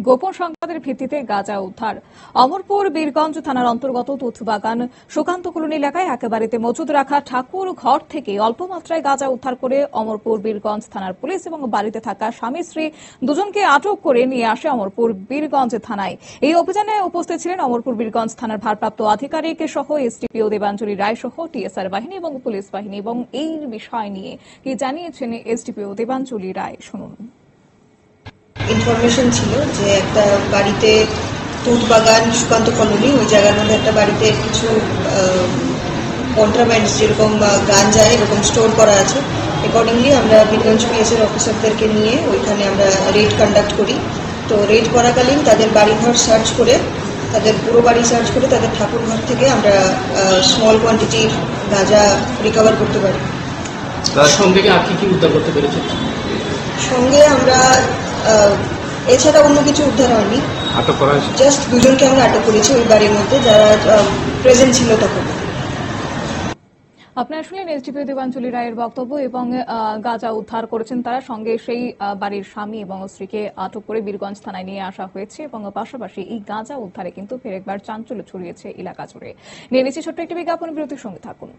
গোপন সংবাদের ভিত্তিতে গাঁজা উদ্ধার। অমরপুর বীরগঞ্জ থানার অন্তর্গত তুথবাগান সুকান্ত কলোনি এলাকায় এক বাড়িতে মজুদ রাখা ঠাকুর ঘর থেকে অল্প মাত্রায় গাঁজা উদ্ধার করে অমরপুর বীরগঞ্জ থানার পুলিশ এবং বাড়িতে থাকা স্বামী স্ত্রী দুজনকে আটক করে নিয়ে আসে অমরপুর বীরগঞ্জ থানায়। এই অভিযানে উপস্থিত ছিলেন অমরপুর বীরগঞ্জ থানার ভারপ্রাপ্ত আধিকারিক সহ এসডিপিও দেবাঞ্জলি রায় সহ টিএসআর বাহিনী এবং পুলিশ বাহিনী। এবং এই বিষয় নিয়ে কি জানিয়েছেন এসডিপিও দেবাঞ্জলি রায়, শুনুন। ইনফরমেশন ছিল যে একটা বাড়িতে তুথবাগান সুকান্ত কলোনি ওই জায়গার মধ্যে একটা বাড়িতে কিছু কন্ট্রাব্যান্ডস যেরকম গাঞ্জা এরকম স্টোর করা আছে। অ্যাকর্ডিংলি আমরা বীরগঞ্জ পিএস এর অফিসারদেরকে নিয়ে ওইখানে আমরা রেড কন্ডাক্ট করি। তো রেড করাকালীন তাদের বাড়িঘর সার্চ করে, তাদের পুরো বাড়ি সার্চ করে তাদের ঠাকুর ঘর থেকে আমরা স্মল কোয়ান্টিটির গাঁজা রিকভার করতে পারি। তার সঙ্গে আর কি উদ্ধার করতে পেরেছেন? সঙ্গে আমরা এছাড়া অন্য কিছু উদ্ধার হয়নি। আটক করা হয়েছে জাস্ট দুজনকে আমরা আটক করেছি ওই বাড়ির মধ্যে যারা প্রেজেন্ট ছিল তখন। আপনারা শুনলেন এসডিপিও দেবাঞ্জলি রায়ের বক্তব্য। এবং গাঁজা উদ্ধার করেছেন তারা, সঙ্গে সেই বাড়ির স্বামী এবং স্ত্রীকে আটক করে বীরগঞ্জ থানায় নিয়ে আসা হয়েছে। এবং পাশাপাশি এই গাঁজা উদ্ধারে কিন্তু ফের একবার চাঞ্চল্য ছড়িয়েছে এলাকা জুড়ে। নিয়ে নিচ্ছি ছোট্ট একটি বিজ্ঞাপন বিরতির, সঙ্গে থাকুন।